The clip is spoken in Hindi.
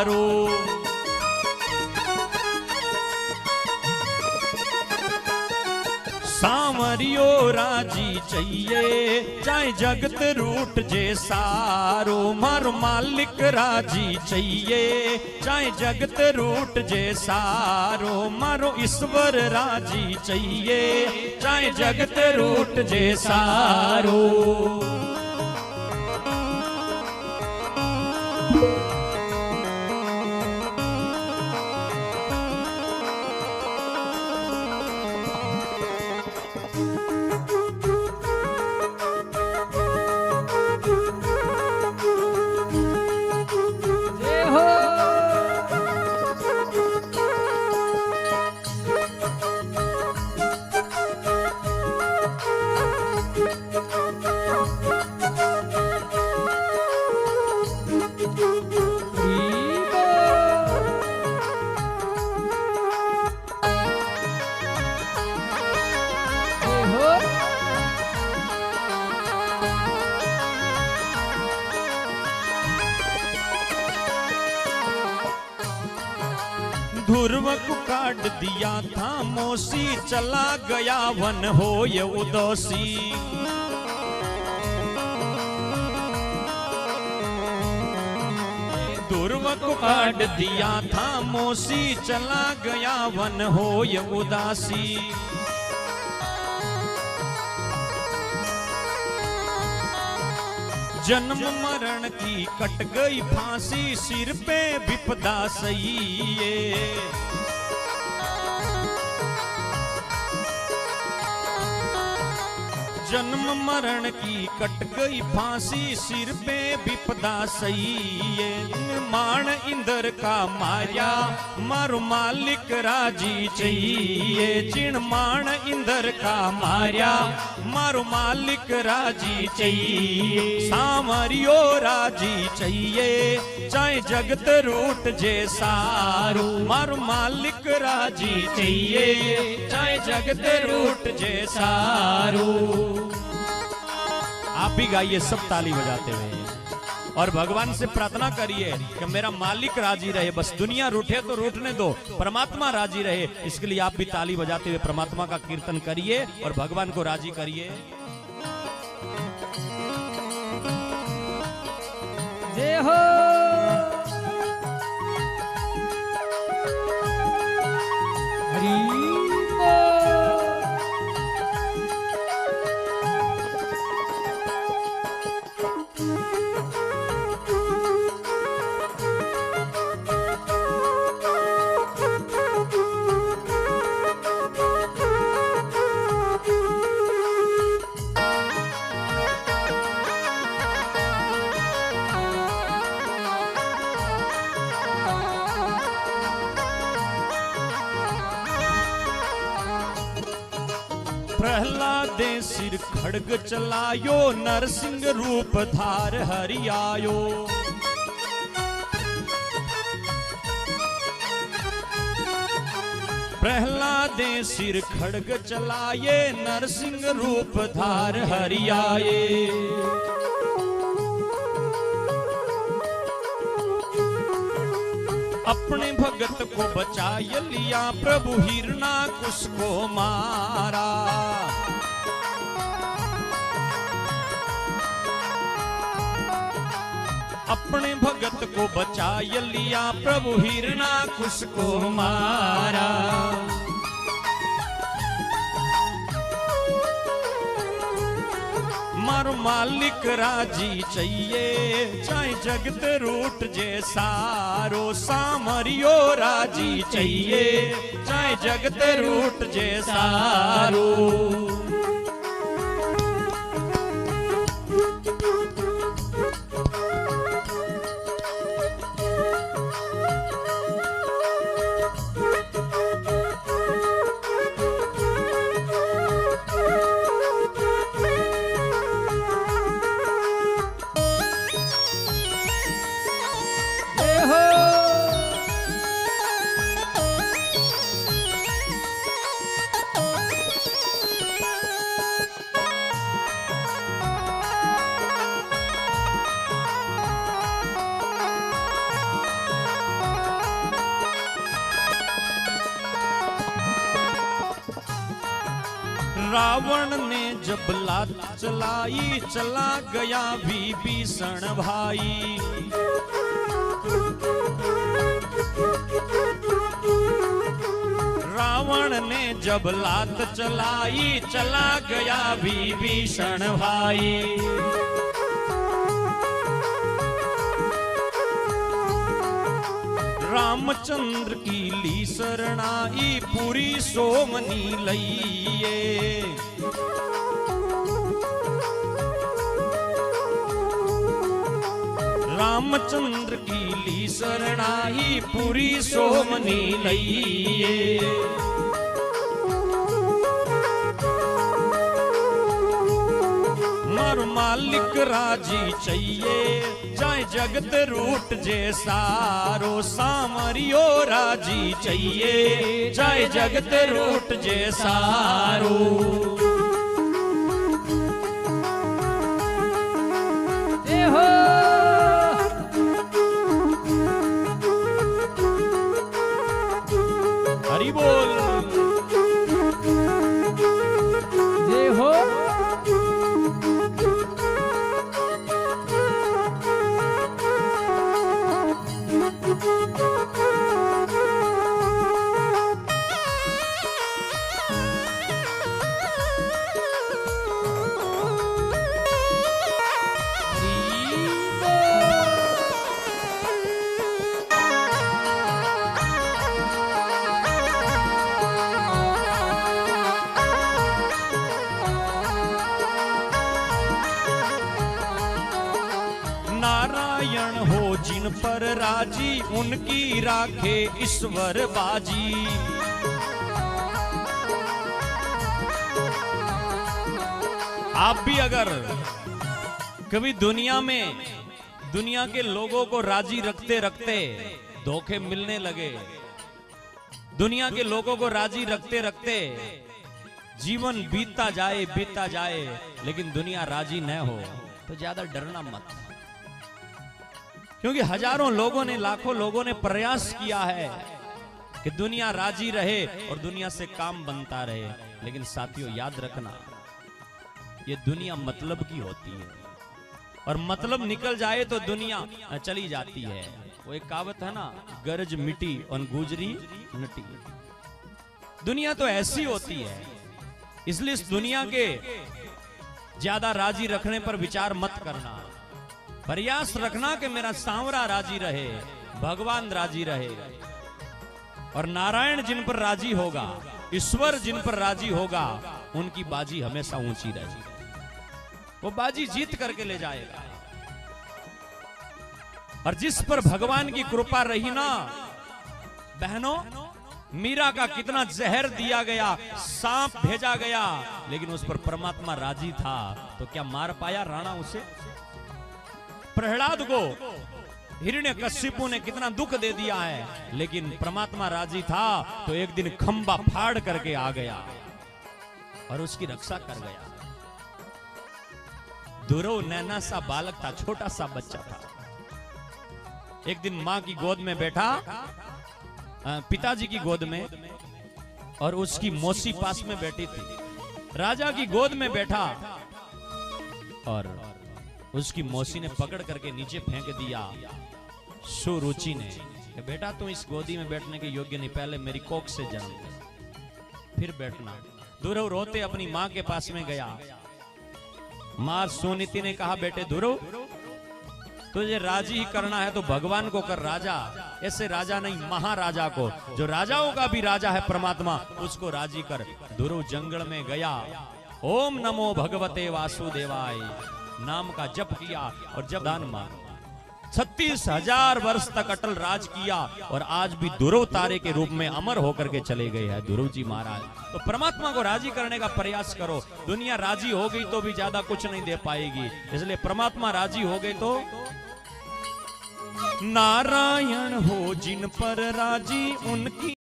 रो सांवरियो राजी चाहिए चाहे जगत रूट जे सारो मारो मालिक राजी चाहिए चाहे जगत रूट जे सारो मारो ईश्वर राजी चाहिए चाहे जगत रूट जे सारो ध्रुव को काट दिया था मोसी चला गया वन हो ये उदासी ध्रुव को काट दिया था मोसी चला गया वन हो ये उदासी जन्म मरण की कट गई फांसी सिर पे विपदा सही है जन्म मरण की कट गई फांसी सिर पे विपदा सही है निर्माण इंद्र का माया मारो मालिक राजी चाहिए चिणमान इंद्र का माया मारो मालिक राजी चाहिए सांवरियो राजी चाहिए चाहे जगत रूट जे सारो मारो मालिक राजी चाहिए चाहे जगत रूट जे सारो। आप भी गाइए सब ताली बजाते हुए और भगवान से प्रार्थना करिए कि मेरा मालिक राजी रहे, बस दुनिया रूठे तो रूठने दो, परमात्मा राजी रहे। इसके लिए आप भी ताली बजाते हुए परमात्मा का कीर्तन करिए और भगवान को राजी करिए। जय हो हरि प्रहलादे सिर खड़ग चलायो नरसिंह रूप धार हरियायो प्रहलादे सिर खड़ग चलाये नरसिंह रूप धार हरियाये अपने भगत को बचाय लिया प्रभु हिरणाकुश को मारा अपने भगत को बचाय लिया प्रभु हिरणाकुश को मारा मारो मालिक राजी चाहिए चाहे जगत रूट जे सारो सांवरियो राजी चाहिए चाहे जगत रूट जे सारो। रावण ने जब लात चलाई चला गया विभीषण भाई। रावण ने जब लात चलाई चला गया विभीषण भाई। रामचंद्र की ली शरणाई पूरी सोमनी लइए। रामचंद्र की ली शरणाई पूरी सोमनी लइए। मर मालिक राजी चाहिए जाए जगत रूट जे सारो। सामरियो राजी चाहिए जाए जगत रूट जे सारो। जय हो हरि बोल। जय हो नारायण हो जिन पर राजी उनकी राखे ईश्वर बाजी। आप भी अगर कभी दुनिया में दुनिया के लोगों को राजी रखते रखते धोखे मिलने लगे, दुनिया के लोगों को राजी रखते रखते जीवन बीतता जाए लेकिन दुनिया राजी न हो तो ज्यादा डरना मत। क्योंकि हजारों लोगों ने लाखों लोगों ने प्रयास किया है कि दुनिया राजी रहे और दुनिया से काम बनता रहे। लेकिन साथियों याद रखना ये दुनिया मतलब की होती है और मतलब निकल जाए तो दुनिया चली जाती है। वो एक कहावत है ना, गरज मिटी और गुजरी नटी। दुनिया तो ऐसी होती है, इसलिए इस दुनिया के ज्यादा राजी रखने पर विचार मत करना। प्रयास रखना कि मेरा सांवरा राजी रहे, भगवान राजी रहे। और नारायण जिन पर राजी होगा, ईश्वर जिन पर राजी होगा, उनकी बाजी हमेशा ऊंची रहेगी। वो बाजी जीत करके ले जाएगा। और जिस पर भगवान की कृपा रही ना बहनों, मीरा का कितना जहर दिया गया, सांप भेजा गया, लेकिन उस पर परमात्मा राजी था। तो क्या मार पाया राणा उसे? प्रहलाद को हिरण्यकशिपु ने कितना दुख दे दिया है, लेकिन परमात्मा राजी था तो एक दिन खंबा फाड़ करके आ गया और उसकी रक्षा कर गया। दुर्योधन नैना सा बालक था, छोटा सा बच्चा था। एक दिन मां की गोद में बैठा, पिताजी की गोद में, और उसकी मौसी पास में बैठी थी। राजा की गोद में बैठा और उसकी मौसी ने पकड़ करके नीचे फेंक दिया। सुरुचि ने कि बेटा तू इस गोदी में बैठने के योग्य नहीं, पहले मेरी कोख से जन्म ले फिर बैठना। दुर्योधन रोते अपनी मां के पास में गया। मां सुनीति ने कहा, बेटे दुर्योधन तुझे राजी ही करना है तो भगवान को कर राजा, ऐसे राजा नहीं महाराजा को, जो राजाओं का भी राजा है परमात्मा, उसको राजी कर। दुर्योधन जंगल में गया, ओम नमो भगवते वासुदेवाय नाम का जप किया और जब दान मांगा। 36,000 वर्ष तक अटल राज किया और आज भी दुर्योधन तारे के रूप में अमर होकर के चले गए हैं दुर्योधन जी महाराज। तो परमात्मा को राजी करने का प्रयास करो। दुनिया राजी हो गई तो भी ज्यादा कुछ नहीं दे पाएगी, इसलिए परमात्मा राजी हो गए तो। नारायण हो जिन पर राजी उनकी